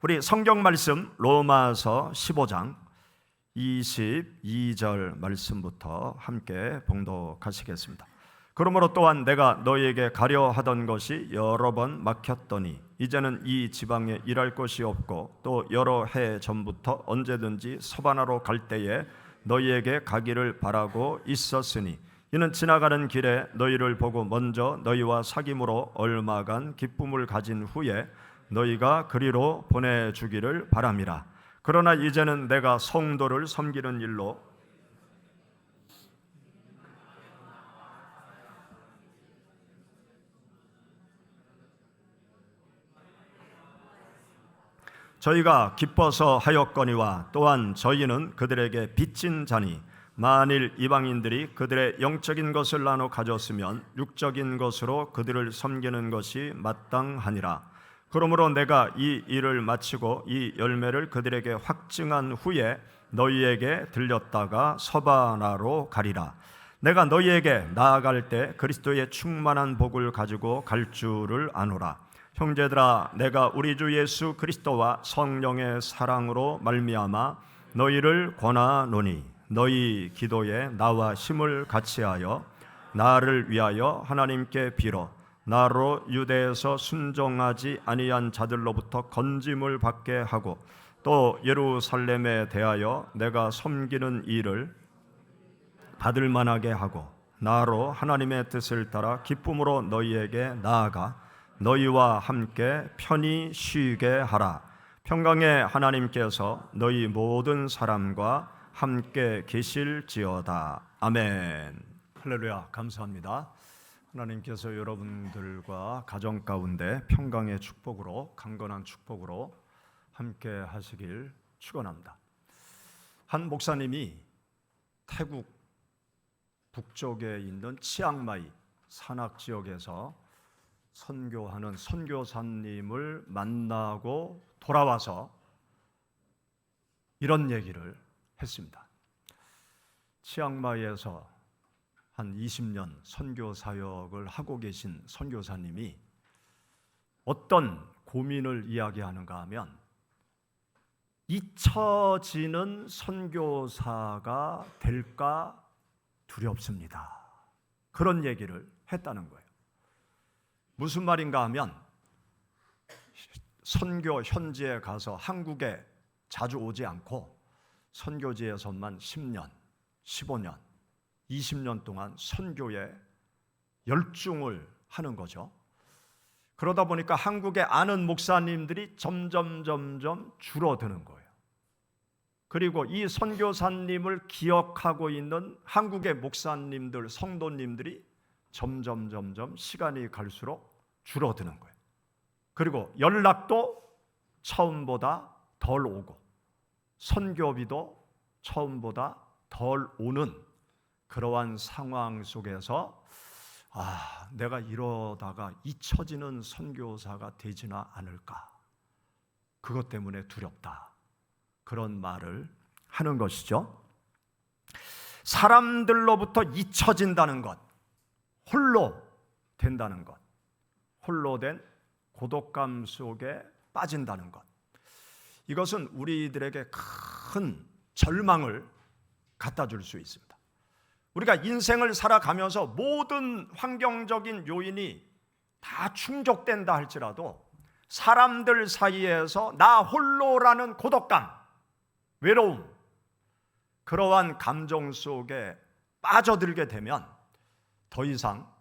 우리 성경 말씀 로마서 15장 22절 말씀부터 함께 봉독하시겠습니다. 그러므로 또한 내가 너희에게 가려 하던 것이 여러 번 막혔더니 이제는 이 지방에 일할 곳이 없고 또 여러 해 전부터 언제든지 서바나로 갈 때에 너희에게 가기를 바라고 있었으니 이는 지나가는 길에 너희를 보고 먼저 너희와 사귐으로 얼마간 기쁨을 가진 후에 너희가 그리로 보내주기를 바람이라. 그러나 이제는 내가 성도를 섬기는 일로 저희가 기뻐서 하였거니와 또한 저희는 그들에게 빚진 자니 만일 이방인들이 그들의 영적인 것을 나눠 가졌으면 육적인 것으로 그들을 섬기는 것이 마땅하니라. 그러므로 내가 이 일을 마치고 이 열매를 그들에게 확증한 후에 너희에게 들렸다가 서바나로 가리라. 내가 너희에게 나아갈 때 그리스도의 충만한 복을 가지고 갈 줄을 아노라. 형제들아, 내가 우리 주 예수 그리스도와 성령의 사랑으로 말미암아 너희를 권하노니 너희 기도에 나와 힘을 같이하여 나를 위하여 하나님께 빌어 나로 유대에서 순종하지 아니한 자들로부터 건짐을 받게 하고 또 예루살렘에 대하여 내가 섬기는 일을 받을 만하게 하고 나로 하나님의 뜻을 따라 기쁨으로 너희에게 나아가 너희와 함께 편히 쉬게 하라. 평강의 하나님께서 너희 모든 사람과 함께 계실지어다. 아멘. 할렐루야. 감사합니다. 하나님께서 여러분들과 가정 가운데 평강의 축복으로, 강건한 축복으로 함께 하시길 축원합니다. 한 목사님이 태국 북쪽에 있는 치앙마이 산악 지역에서 선교하는 선교사님을 만나고 돌아와서 이런 얘기를 했습니다. 치앙마이에서 한 20년 선교 사역을 하고 계신 선교사님이 어떤 고민을 이야기하는가 하면 잊혀지는 선교사가 될까 두렵습니다. 그런 얘기를 했다는 거예요. 무슨 말인가 하면 선교 현지에 가서 한국에 자주 오지 않고 선교지에서만 10년, 15년, 20년 동안 선교에 열중을 하는 거죠. 그러다 보니까 한국에 아는 목사님들이 점점 줄어드는 거예요. 그리고 이 선교사님을 기억하고 있는 한국의 목사님들, 성도님들이 점점 시간이 갈수록 줄어드는 거예요. 그리고 연락도 처음보다 덜 오고 선교비도 처음보다 덜 오는 그러한 상황 속에서 내가 이러다가 잊혀지는 선교사가 되지나 않을까, 그것 때문에 두렵다, 그런 말을 하는 것이죠. 사람들로부터 잊혀진다는 것, 홀로 된다는 것, 홀로 된 고독감 속에 빠진다는 것, 이것은 우리들에게 큰 절망을 갖다 줄 수 있습니다. 우리가 인생을 살아가면서 모든 환경적인 요인이 다 충족된다 할지라도 사람들 사이에서 나 홀로라는 고독감, 외로움, 그러한 감정 속에 빠져들게 되면 더 이상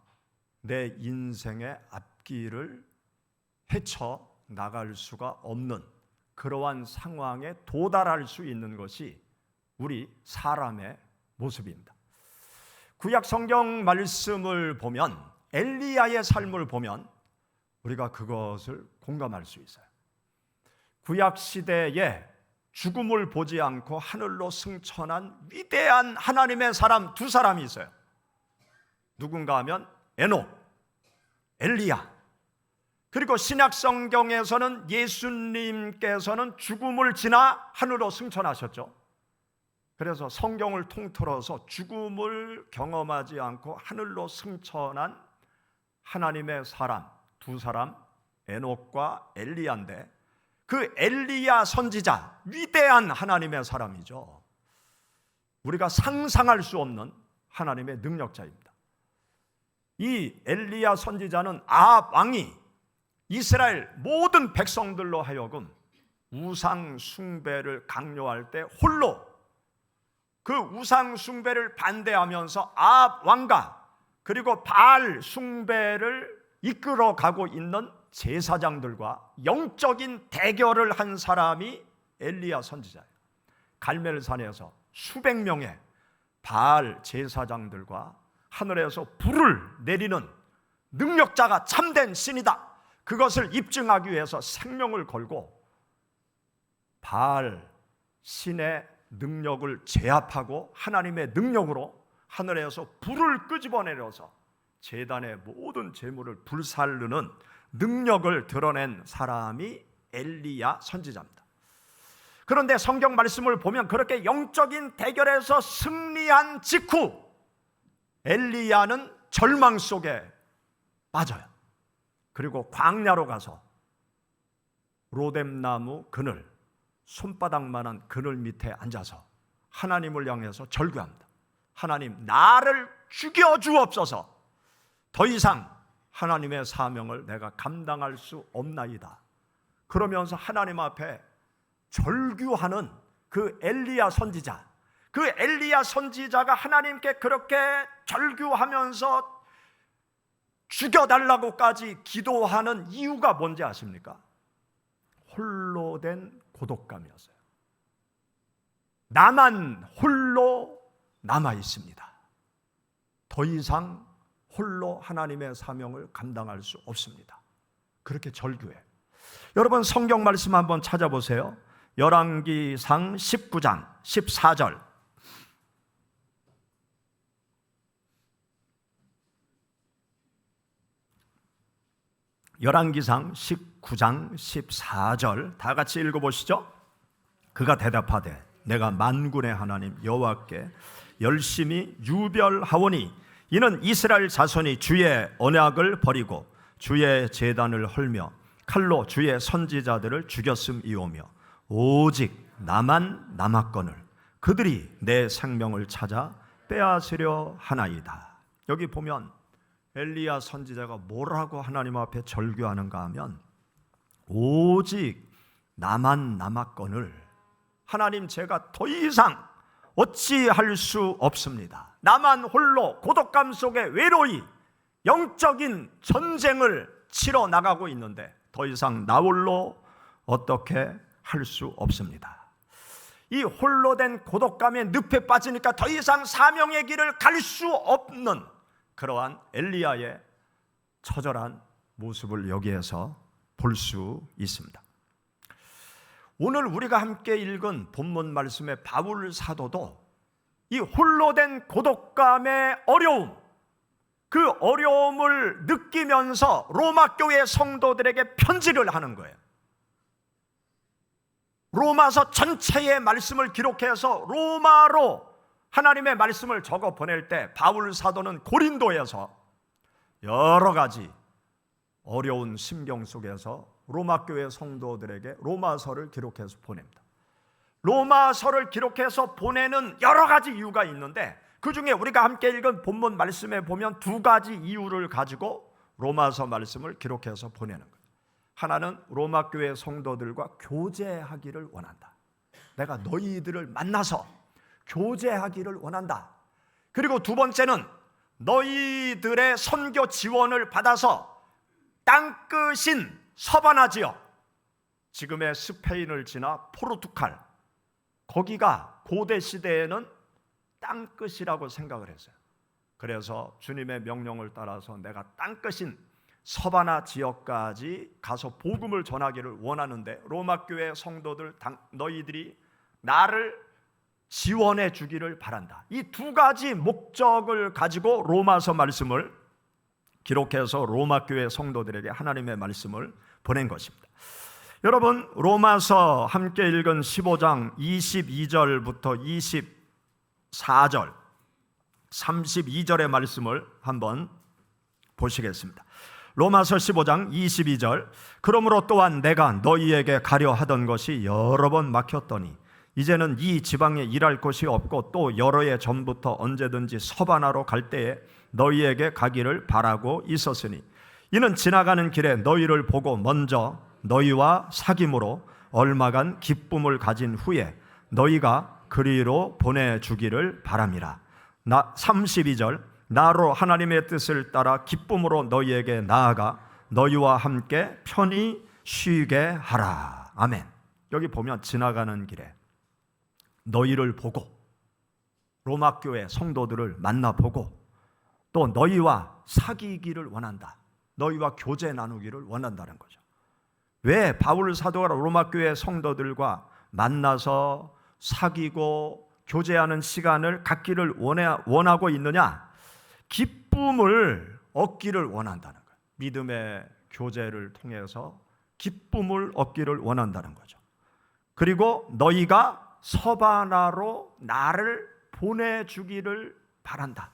내 인생의 앞길을 헤쳐 나갈 수가 없는 그러한 상황에 도달할 수 있는 것이 우리 사람의 모습입니다. 구약 성경 말씀을 보면, 엘리야의 삶을 보면 우리가 그것을 공감할 수 있어요. 구약 시대에 죽음을 보지 않고 하늘로 승천한 위대한 하나님의 사람 두 사람이 있어요. 누군가 하면 에녹, 엘리야. 그리고 신약 성경에서는 예수님께서는 죽음을 지나 하늘로 승천하셨죠. 그래서 성경을 통틀어서 죽음을 경험하지 않고 하늘로 승천한 하나님의 사람 두 사람, 에녹과 엘리야인데, 그 엘리야 선지자, 위대한 하나님의 사람이죠. 우리가 상상할 수 없는 하나님의 능력자입니다. 이 엘리야 선지자는 아합 왕이 이스라엘 모든 백성들로 하여금 우상 숭배를 강요할 때 홀로 그 우상 숭배를 반대하면서 아합 왕과 그리고 바알 숭배를 이끌어 가고 있는 제사장들과 영적인 대결을 한 사람이 엘리야 선지자예요. 갈멜산에서 수백 명의 바알 제사장들과 하늘에서 불을 내리는 능력자가 참된 신이다, 그것을 입증하기 위해서 생명을 걸고 바알 신의 능력을 제압하고 하나님의 능력으로 하늘에서 불을 끄집어내려서 제단의 모든 재물을 불살르는 능력을 드러낸 사람이 엘리야 선지자입니다. 그런데 성경 말씀을 보면 그렇게 영적인 대결에서 승리한 직후 엘리야는 절망 속에 빠져요. 그리고 광야로 가서 로뎀나무 그늘, 손바닥만한 그늘 밑에 앉아서 하나님을 향해서 절규합니다. 하나님, 나를 죽여주옵소서. 더 이상 하나님의 사명을 내가 감당할 수 없나이다. 그러면서 하나님 앞에 절규하는 그 엘리야 선지자, 그 엘리야 선지자가 하나님께 그렇게 절규하면서 죽여달라고까지 기도하는 이유가 뭔지 아십니까? 홀로 된 고독감이었어요. 나만 홀로 남아 있습니다. 더 이상 홀로 하나님의 사명을 감당할 수 없습니다. 그렇게 절규해. 여러분 성경 말씀 한번 찾아보세요. 열왕기상 19장 14절. 열왕기상 19장 14절 다 같이 읽어보시죠. 그가 대답하되 내가 만군의 하나님 여호와께 열심히 유별하오니 이는 이스라엘 자손이 주의 언약을 버리고 주의 제단을 헐며 칼로 주의 선지자들을 죽였음이오며 오직 나만 남았거늘 그들이 내 생명을 찾아 빼앗으려 하나이다. 여기 보면 엘리야 선지자가 뭐라고 하나님 앞에 절규하는가 하면 오직 나만 남았거늘 하나님, 제가 더 이상 어찌할 수 없습니다. 나만 홀로 고독감 속에 외로이 영적인 전쟁을 치러 나가고 있는데 더 이상 나 홀로 어떻게 할 수 없습니다. 이 홀로 된 고독감에 늪에 빠지니까 더 이상 사명의 길을 갈 수 없는 그러한 엘리야의 처절한 모습을 여기에서 볼 수 있습니다. 오늘 우리가 함께 읽은 본문 말씀의 바울 사도도 이 홀로 된 고독감의 어려움, 그 어려움을 느끼면서 로마 교회 성도들에게 편지를 하는 거예요. 로마서 전체의 말씀을 기록해서 로마로 하나님의 말씀을 적어 보낼 때 바울 사도는 고린도에서 여러 가지 어려운 심경 속에서 로마 교회 성도들에게 로마서를 기록해서 보냅니다. 로마서를 기록해서 보내는 여러 가지 이유가 있는데 그 중에 우리가 함께 읽은 본문 말씀에 보면 두 가지 이유를 가지고 로마서 말씀을 기록해서 보내는 거예요. 하나는 로마 교회 성도들과 교제하기를 원한다. 내가 너희들을 만나서 교제하기를 원한다. 그리고 두 번째는 너희들의 선교 지원을 받아서 땅끝인 서바나 지역, 지금의 스페인을 지나 포르투갈, 거기가 고대 시대에는 땅끝이라고 생각을 했어요. 그래서 주님의 명령을 따라서 내가 땅끝인 서바나 지역까지 가서 복음을 전하기를 원하는데 로마 교회 성도들 너희들이 나를 지원해 주기를 바란다. 이 두 가지 목적을 가지고 로마서 말씀을 기록해서 로마 교회 성도들에게 하나님의 말씀을 보낸 것입니다. 여러분 로마서 함께 읽은 15장 22절부터 24절 32절의 말씀을 한번 보시겠습니다. 로마서 15장 22절, 그러므로 또한 내가 너희에게 가려 하던 것이 여러 번 막혔더니 이제는 이 지방에 일할 곳이 없고 또 여러 해 전부터 언제든지 서바나로 갈 때에 너희에게 가기를 바라고 있었으니 이는 지나가는 길에 너희를 보고 먼저 너희와 사귐으로 얼마간 기쁨을 가진 후에 너희가 그리로 보내주기를 바람이라. 32절, 나로 하나님의 뜻을 따라 기쁨으로 너희에게 나아가 너희와 함께 편히 쉬게 하라. 아멘. 여기 보면 지나가는 길에 너희를 보고 로마 교회 성도들을 만나보고 또 너희와 사귀기를 원한다. 너희와 교제 나누기를 원한다는 거죠. 왜 바울 사도가 로마 교회 성도들과 만나서 사귀고 교제하는 시간을 갖기를 원하고 있느냐? 기쁨을 얻기를 원한다는 거예요. 믿음의 교제를 통해서 기쁨을 얻기를 원한다는 거죠. 그리고 너희가 서바나로 나를 보내주기를 바란다.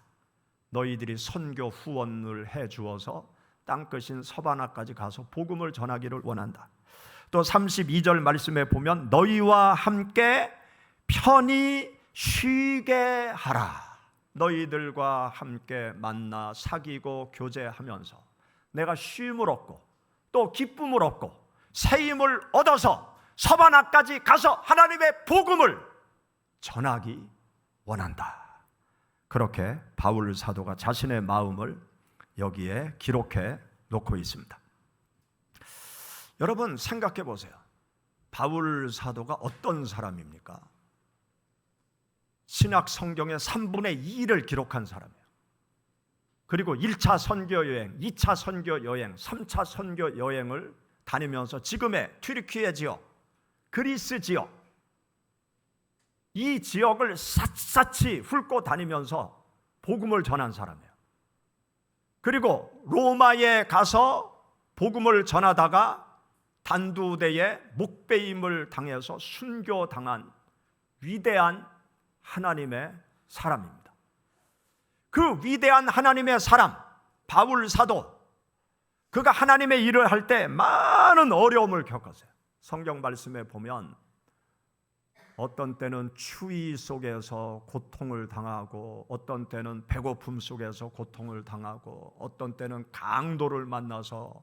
너희들이 선교 후원을 해주어서 땅끝인 서바나까지 가서 복음을 전하기를 원한다. 또 32절 말씀에 보면 너희와 함께 편히 쉬게 하라. 너희들과 함께 만나 사귀고 교제하면서 내가 쉼을 얻고 또 기쁨을 얻고 새 힘을 얻어서 서바나까지 가서 하나님의 복음을 전하기 원한다. 그렇게 바울 사도가 자신의 마음을 여기에 기록해 놓고 있습니다. 여러분 생각해 보세요. 바울 사도가 어떤 사람입니까? 신약 성경의 3분의 2를 기록한 사람이에요. 그리고 1차 선교 여행, 2차 선교 여행, 3차 선교 여행을 다니면서 지금의 튀르키예 지역, 그리스 지역, 이 지역을 샅샅이 훑고 다니면서 복음을 전한 사람이에요. 그리고 로마에 가서 복음을 전하다가 단두대에 목베임을 당해서 순교당한 위대한 하나님의 사람입니다. 그 위대한 하나님의 사람 바울 사도, 그가 하나님의 일을 할 때 많은 어려움을 겪었어요. 성경 말씀에 보면 어떤 때는 추위 속에서 고통을 당하고 어떤 때는 배고픔 속에서 고통을 당하고 어떤 때는 강도를 만나서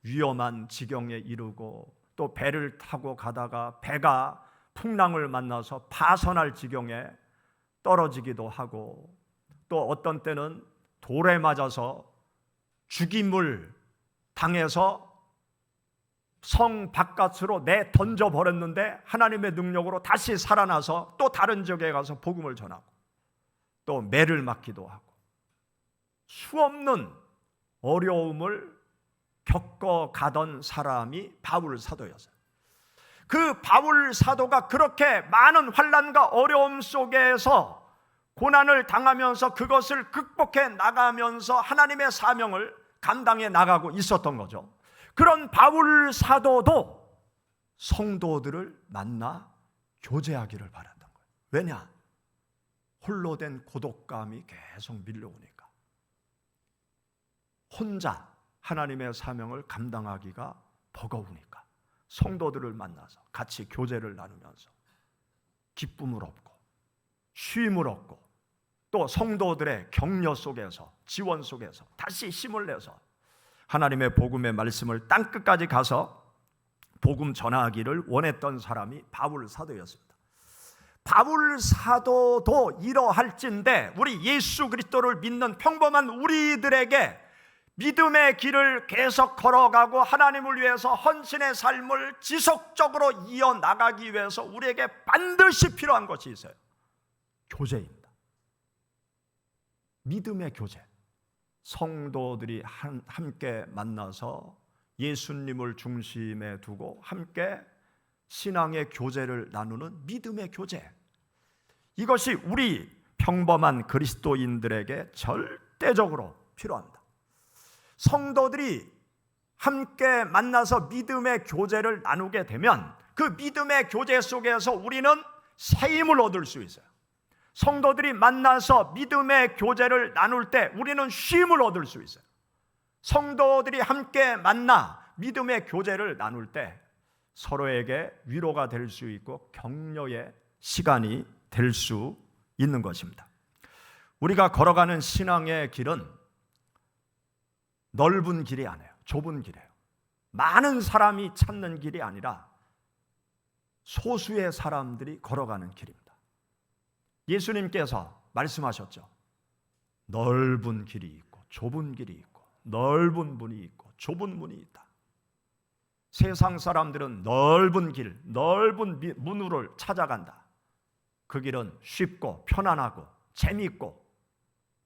위험한 지경에 이르고 또 배를 타고 가다가 배가 풍랑을 만나서 파선할 지경에 떨어지기도 하고 또 어떤 때는 돌에 맞아서 죽임을 당해서 성 바깥으로 던져 버렸는데 하나님의 능력으로 다시 살아나서 또 다른 지역에 가서 복음을 전하고 또 매를 맞기도 하고 수없는 어려움을 겪어가던 사람이 바울 사도였어요. 그 바울 사도가 그렇게 많은 환난과 어려움 속에서 고난을 당하면서 그것을 극복해 나가면서 하나님의 사명을 감당해 나가고 있었던 거죠. 그런 바울 사도도 성도들을 만나 교제하기를 바랐던 거예요. 왜냐? 홀로 된 고독감이 계속 밀려오니까 혼자 하나님의 사명을 감당하기가 버거우니까 성도들을 만나서 같이 교제를 나누면서 기쁨을 얻고 쉼을 얻고 또 성도들의 격려 속에서 지원 속에서 다시 힘을 내서 하나님의 복음의 말씀을 땅끝까지 가서 복음 전하기를 원했던 사람이 바울 사도였습니다. 바울 사도도 이러할진대 우리 예수 그리스도를 믿는 평범한 우리들에게 믿음의 길을 계속 걸어가고 하나님을 위해서 헌신의 삶을 지속적으로 이어나가기 위해서 우리에게 반드시 필요한 것이 있어요. 교제입니다. 믿음의 교제. 성도들이 함께 만나서 예수님을 중심에 두고 함께 신앙의 교제를 나누는 믿음의 교제. 이것이 우리 평범한 그리스도인들에게 절대적으로 필요합니다. 성도들이 함께 만나서 믿음의 교제를 나누게 되면 그 믿음의 교제 속에서 우리는 새 힘을 얻을 수 있어요. 성도들이 만나서 믿음의 교제를 나눌 때 우리는 쉼을 얻을 수 있어요. 성도들이 함께 만나 믿음의 교제를 나눌 때 서로에게 위로가 될 수 있고 격려의 시간이 될 수 있는 것입니다. 우리가 걸어가는 신앙의 길은 넓은 길이 아니에요. 좁은 길이에요. 많은 사람이 찾는 길이 아니라 소수의 사람들이 걸어가는 길입니다. 예수님께서 말씀하셨죠. 넓은 길이 있고 좁은 길이 있고 넓은 문이 있고 좁은 문이 있다. 세상 사람들은 넓은 길, 넓은 문으로 찾아간다. 그 길은 쉽고 편안하고 재미있고,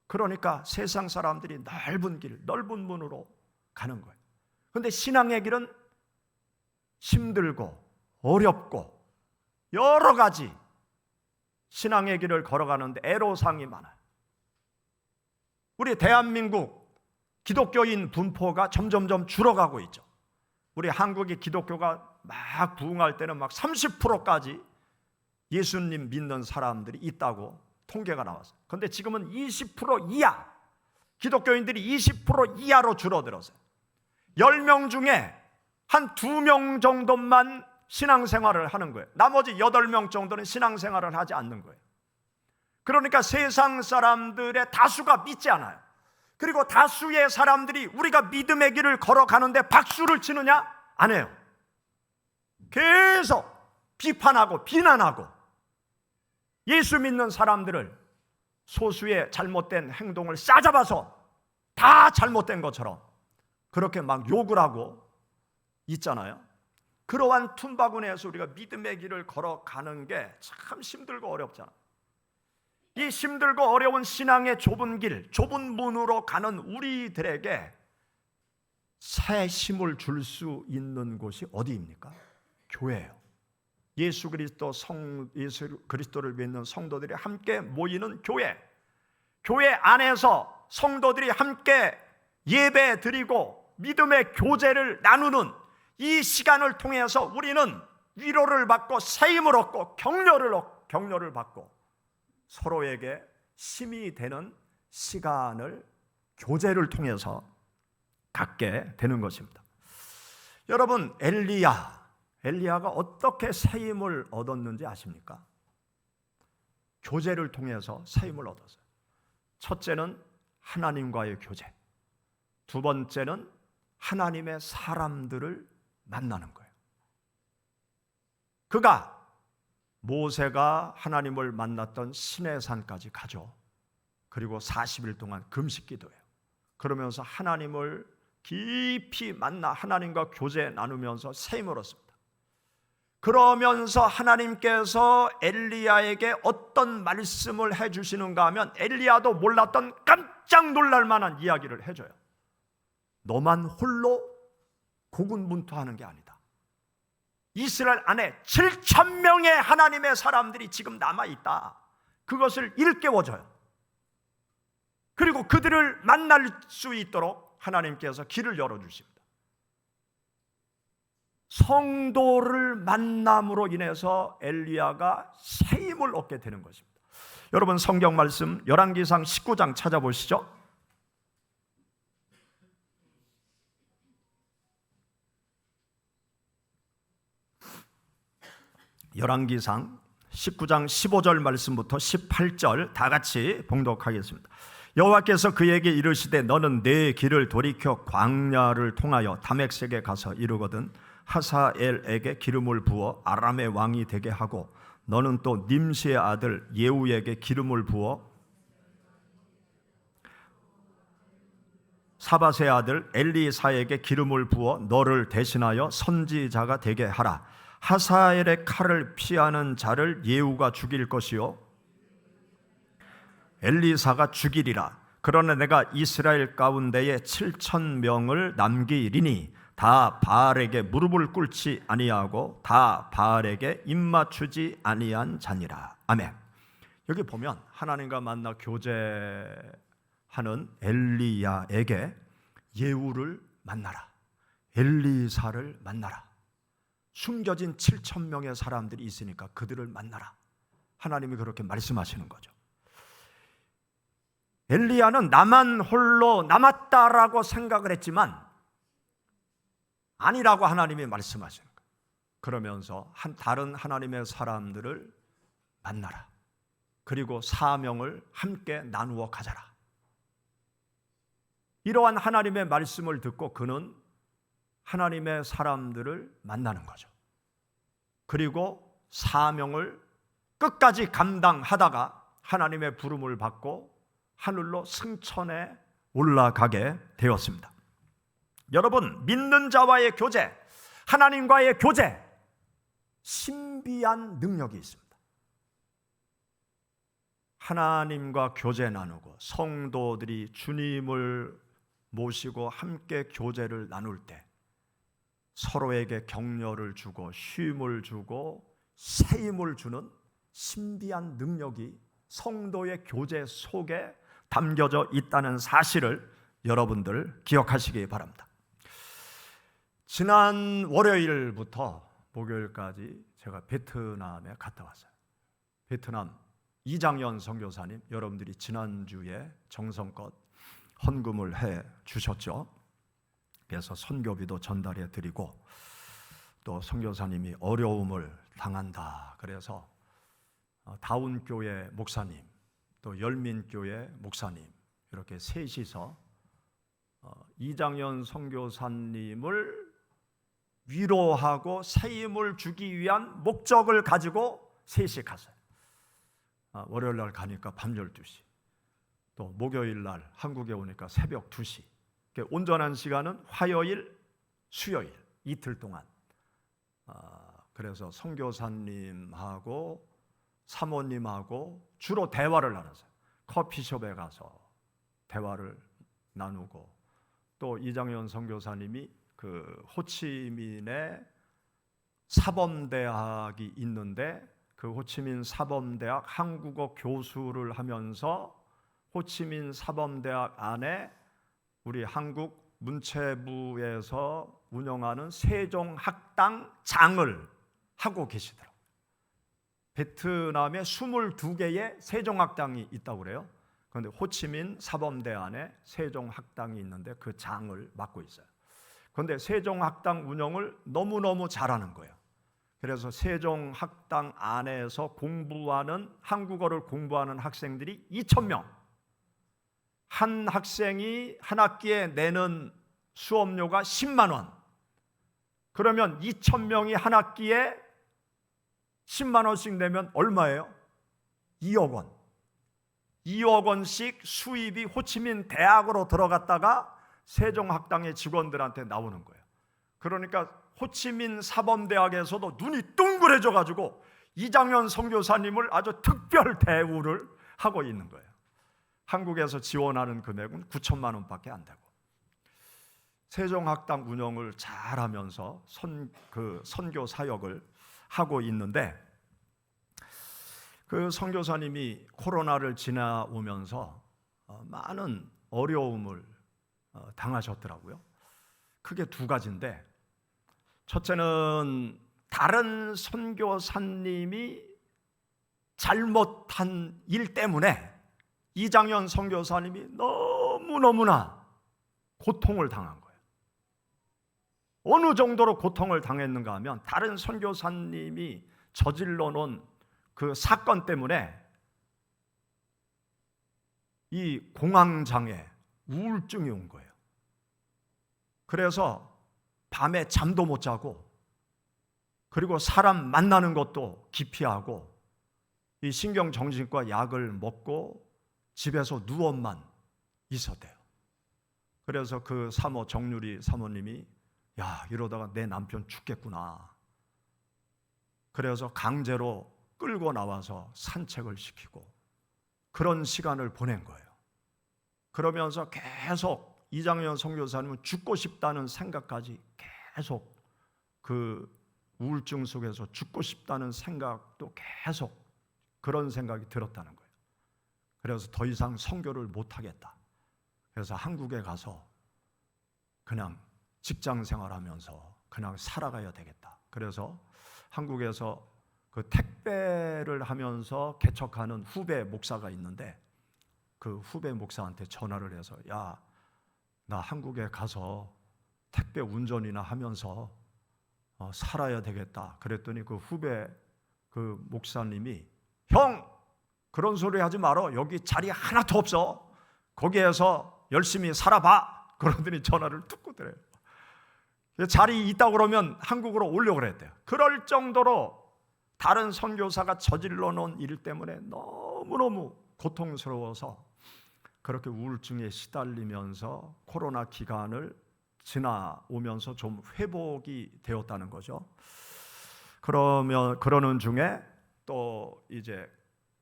그러니까 세상 사람들이 넓은 길, 넓은 문으로 가는 거예요. 그런데 신앙의 길은 힘들고 어렵고 여러 가지 신앙의 길을 걸어가는데 애로사항이 많아요. 우리 대한민국 기독교인 분포가 점점점 줄어가고 있죠. 우리 한국의 기독교가 막 부흥할 때는 막 30%까지 예수님 믿는 사람들이 있다고 통계가 나왔어요. 그런데 지금은 20% 이하, 기독교인들이 20% 이하로 줄어들었어요. 10명 중에 한 2명 정도만 신앙생활을 하는 거예요. 나머지 8명 정도는 신앙생활을 하지 않는 거예요. 그러니까 세상 사람들의 다수가 믿지 않아요. 그리고 다수의 사람들이 우리가 믿음의 길을 걸어가는데 박수를 치느냐? 안 해요. 계속 비판하고 비난하고 예수 믿는 사람들을 소수의 잘못된 행동을 싸잡아서 다 잘못된 것처럼 그렇게 막 욕을 하고 있잖아요. 그러한 툰바구니에서 우리가 믿음의 길을 걸어가는 게 참 힘들고 어렵잖아요. 이 힘들고 어려운 신앙의 좁은 길, 좁은 문으로 가는 우리들에게 새 힘을 줄 수 있는 곳이 어디입니까? 교회예요. 예수 그리스도를 믿는 성도들이 함께 모이는 교회. 교회 안에서 성도들이 함께 예배 드리고 믿음의 교제를 나누는 이 시간을 통해서 우리는 위로를 받고 새 힘을 얻고 격려를 받고 서로에게 힘이 되는 시간을 교제를 통해서 갖게 되는 것입니다. 여러분, 엘리야가 어떻게 새 힘을 얻었는지 아십니까? 교제를 통해서 새 힘을 얻었어요. 첫째는 하나님과의 교제, 두 번째는 하나님의 사람들을 만나는 거예요. 그가 모세가 하나님을 만났던 시내산까지 가죠. 그리고 40일 동안 금식 기도해요. 그러면서 하나님을 깊이 만나 하나님과 교제 나누면서 새 힘을 얻습니다. 그러면서 하나님께서 엘리야에게 어떤 말씀을 해주시는가 하면 엘리야도 몰랐던 깜짝 놀랄 만한 이야기를 해줘요. 너만 홀로 고군분투하는 게 아니다. 이스라엘 안에 7,000명의 하나님의 사람들이 지금 남아있다. 그것을 일깨워줘요. 그리고 그들을 만날 수 있도록 하나님께서 길을 열어주십니다. 성도를 만남으로 인해서 엘리야가 새 힘을 얻게 되는 것입니다. 여러분, 성경 말씀 열왕기상 19장 찾아보시죠. 열왕기상 19장 15절 말씀부터 18절 다 같이 봉독하겠습니다. 여호와께서 그에게 이르시되 너는 내 길을 돌이켜 광야를 통하여 다메섹에 가서 이르거든 하사엘에게 기름을 부어 아람의 왕이 되게 하고 너는 또 님시의 아들 예후에게 기름을 부어 사밧의 아들 엘리사에게 기름을 부어 너를 대신하여 선지자가 되게 하라. 하사엘의 칼을 피하는 자를 예후가 죽일 것이요 엘리사가 죽이리라. 그러나 내가 이스라엘 가운데에 7,000명을 남기리니 다 바알에게 무릎을 꿇지 아니하고 다 바알에게 입맞추지 아니한 자니라. 아멘. 여기 보면 하나님과 만나 교제하는 엘리야에게 예후를 만나라, 엘리사를 만나라. 숨겨진 7,000명의 사람들이 있으니까 그들을 만나라. 하나님이 그렇게 말씀하시는 거죠. 엘리야는 나만 홀로 남았다라고 생각을 했지만 아니라고 하나님이 말씀하시는 거예요. 그러면서 다른 하나님의 사람들을 만나라. 그리고 사명을 함께 나누어 가자라. 이러한 하나님의 말씀을 듣고 그는 하나님의 사람들을 만나는 거죠. 그리고 사명을 끝까지 감당하다가 하나님의 부름을 받고 하늘로 승천해 올라가게 되었습니다. 여러분, 믿는 자와의 교제, 하나님과의 교제, 신비한 능력이 있습니다. 하나님과 교제 나누고 성도들이 주님을 모시고 함께 교제를 나눌 때 서로에게 격려를 주고 쉼을 주고 새 힘을 주는 신비한 능력이 성도의 교제 속에 담겨져 있다는 사실을 여러분들 기억하시기 바랍니다. 지난 월요일부터 목요일까지 제가 베트남에 갔다 왔어요. 베트남 이장현 선교사님, 여러분들이 지난주에 정성껏 헌금을 해 주셨죠. 그래서 선교비도 전달해 드리고, 또 선교사님이 어려움을 당한다 그래서 다운교회 목사님, 또 열민교회 목사님, 이렇게 셋이서 이장현 선교사님을 위로하고 새 힘을 주기 위한 목적을 가지고 셋이 갔어요. 월요일 날 가니까 밤 12시, 또 목요일 날 한국에 오니까 새벽 2시. 온전한 시간은 화요일, 수요일 이틀 동안. 그래서 선교사님하고 사모님하고 주로 대화를 나눴어요. 커피숍에 가서 대화를 나누고, 또 이장현 선교사님이 그 호치민에 사범대학이 있는데 그 호치민 사범대학 한국어 교수를 하면서 호치민 사범대학 안에 우리 한국 문체부에서 운영하는 세종학당장을 하고 계시더라고요. 베트남에 22개의 세종학당이 있다고 그래요. 그런데 호치민 사범대 안에 세종학당이 있는데 그 장을 맡고 있어요. 그런데 세종학당 운영을 너무너무 잘하는 거예요. 그래서 세종학당 안에서 공부하는, 한국어를 공부하는 학생들이 2,000명. 한 학생이 한 학기에 내는 수업료가 10만 원. 그러면 2,000명이 한 학기에 10만 원씩 내면 얼마예요? 2억 원. 2억 원씩 수입이 호치민 대학으로 들어갔다가 세종학당의 직원들한테 나오는 거예요. 그러니까 호치민 사범대학에서도 눈이 둥그레져 가지고 이장현 선교사님을 아주 특별 대우를 하고 있는 거예요. 한국에서 지원하는 금액은 9천만 원밖에 안 되고, 세종학당 운영을 잘하면서 선교 사역을 하고 있는데, 그 선교사님이 코로나를 지나오면서 많은 어려움을 당하셨더라고요. 크게 두 가지인데, 첫째는 다른 선교사님이 잘못한 일 때문에 이장현 선교사님이 너무너무나 고통을 당한 거예요. 어느 정도로 고통을 당했는가 하면, 다른 선교사님이 저질러 놓은 그 사건 때문에 이 공황장애, 우울증이 온 거예요. 그래서 밤에 잠도 못 자고, 그리고 사람 만나는 것도 기피하고, 이 신경정신과 약을 먹고 집에서 누워만 있었대요. 그래서 그 사모, 정유리 사모님이, 야, 이러다가 내 남편 죽겠구나. 그래서 강제로 끌고 나와서 산책을 시키고 그런 시간을 보낸 거예요. 그러면서 계속 이장현 선교사님은 죽고 싶다는 생각까지 계속, 그 우울증 속에서 죽고 싶다는 생각도 계속 그런 생각이 들었다는 거예요. 그래서 더 이상 선교를 못하겠다. 그래서 한국에 가서 그냥 직장 생활하면서 그냥 살아가야 되겠다. 그래서 한국에서 그 택배를 하면서 개척하는 후배 목사가 있는데, 그 후배 목사한테 전화를 해서 야, 나 한국에 가서 택배 운전이나 하면서 살아야 되겠다. 그랬더니 그 후배 그 목사님이 형, 그런 소리 하지 말어. 여기 자리 하나도 없어. 거기에서 열심히 살아봐. 그러더니 전화를 뚝 끊더래요. 자리 있다고 그러면 한국으로 오려고 그랬대요. 그럴 정도로 다른 선교사가 저질러 놓은 일 때문에 너무너무 고통스러워서 그렇게 우울증에 시달리면서 코로나 기간을 지나오면서 좀 회복이 되었다는 거죠. 그러는 중에 또 이제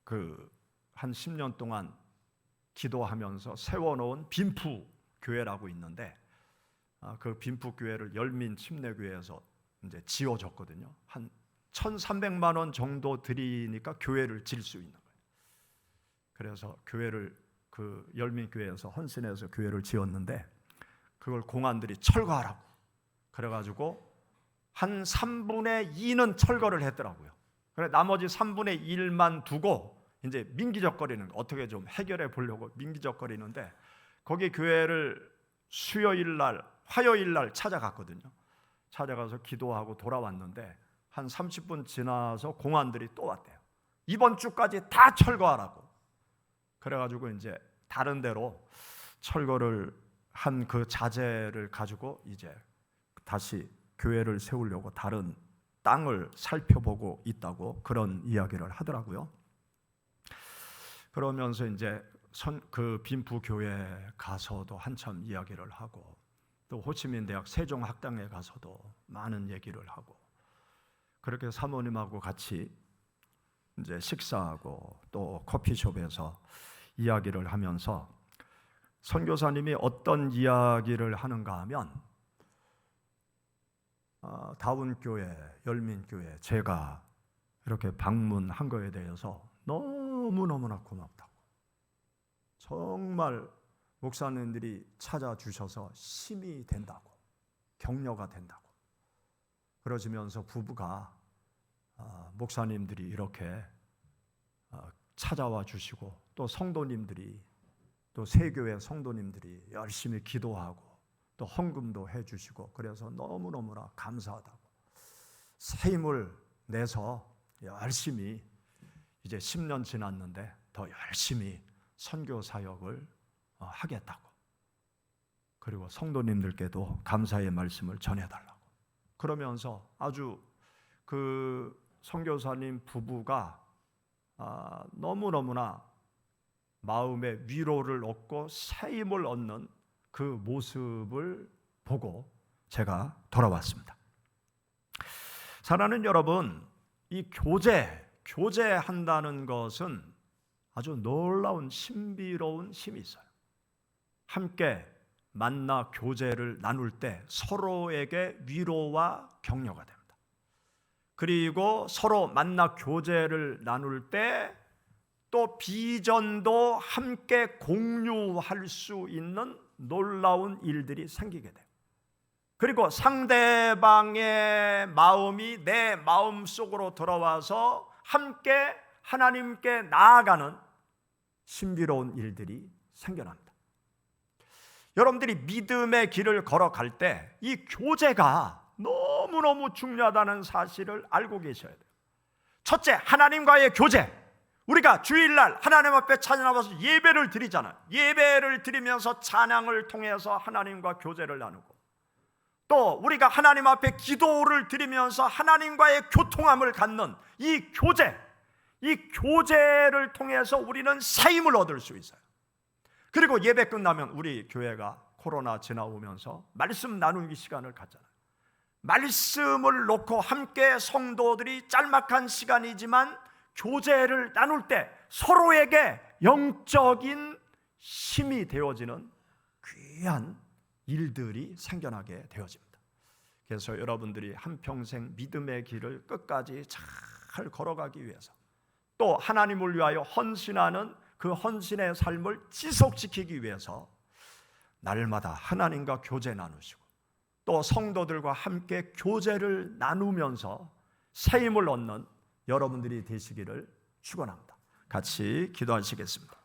그 한 10년 동안 기도하면서 세워놓은 빈프 교회라고 있는데 그 빈프 교회를 열민 침례교회에서 이제 지어줬거든요. 한 1,300만 원 정도 드리니까 교회를 질 수 있는 거예요. 그래서 교회를 그 열민교회에서 헌신해서 교회를 지었는데 그걸 공안들이 철거하라고 그래가지고 한 3분의 2는 철거를 했더라고요. 그래 나머지 3분의 1만 두고 이제 민기적거리는, 어떻게 좀 해결해 보려고 민기적거리는데 거기 교회를 수요일 날, 화요일 날 찾아갔거든요. 찾아가서 기도하고 돌아왔는데 한 30분 지나서 공안들이 또 왔대요. 이번 주까지 다 철거하라고. 그래가지고 이제 다른 데로 철거를 한 그 자재를 가지고 이제 다시 교회를 세우려고 다른 땅을 살펴보고 있다고 그런 이야기를 하더라고요. 그러면서 이제 그 빈프 교회 가서도 한참 이야기를 하고 또 호치민 대학 세종학당에 가서도 많은 얘기를 하고 그렇게 사모님하고 같이 이제 식사하고 또 커피숍에서 이야기를 하면서 선교사님이 어떤 이야기를 하는가 하면 다운교회, 열민교회 제가 이렇게 방문한 거에 대해서 너무너무나 고맙다고, 정말 목사님들이 찾아주셔서 힘이 된다고, 격려가 된다고 그러시면서 부부가 목사님들이 이렇게 찾아와 주시고 또 성도님들이 또 세교회 성도님들이 열심히 기도하고 또 헌금도 해주시고 그래서 너무너무나 감사하다고, 새 힘을 내서 열심히 이제 10년 지났는데 더 열심히 선교 사역을 하겠다고, 그리고 성도님들께도 감사의 말씀을 전해달라고 그러면서 아주 그 선교사님 부부가 너무너무나 마음의 위로를 얻고 새 힘을 얻는 그 모습을 보고 제가 돌아왔습니다. 사랑하는 여러분, 이 교제한다는 것은 아주 놀라운 신비로운 힘이 있어요. 함께 만나 교제를 나눌 때 서로에게 위로와 격려가 됩니다. 그리고 서로 만나 교제를 나눌 때 또 비전도 함께 공유할 수 있는 놀라운 일들이 생기게 돼요. 그리고 상대방의 마음이 내 마음 속으로 들어와서 함께 하나님께 나아가는 신비로운 일들이 생겨납니다. 여러분들이 믿음의 길을 걸어갈 때 이 교제가 너무너무 중요하다는 사실을 알고 계셔야 돼요. 첫째, 하나님과의 교제. 우리가 주일날 하나님 앞에 찾아나와서 예배를 드리잖아요. 예배를 드리면서 찬양을 통해서 하나님과 교제를 나누고 또 우리가 하나님 앞에 기도를 드리면서 하나님과의 교통함을 갖는 이 교제를 통해서 우리는 새 힘을 얻을 수 있어요. 그리고 예배 끝나면 우리 교회가 코로나 지나오면서 말씀 나누기 시간을 갖잖아요. 말씀을 놓고 함께 성도들이 짤막한 시간이지만 교제를 나눌 때 서로에게 영적인 힘이 되어지는 귀한 일들이 생겨나게 되어집니다. 그래서 여러분들이 한평생 믿음의 길을 끝까지 잘 걸어가기 위해서 또 하나님을 위하여 헌신하는 그 헌신의 삶을 지속시키기 위해서 날마다 하나님과 교제 나누시고 또 성도들과 함께 교제를 나누면서 새 힘을 얻는 여러분들이 되시기를 축원합니다. 같이 기도하시겠습니다.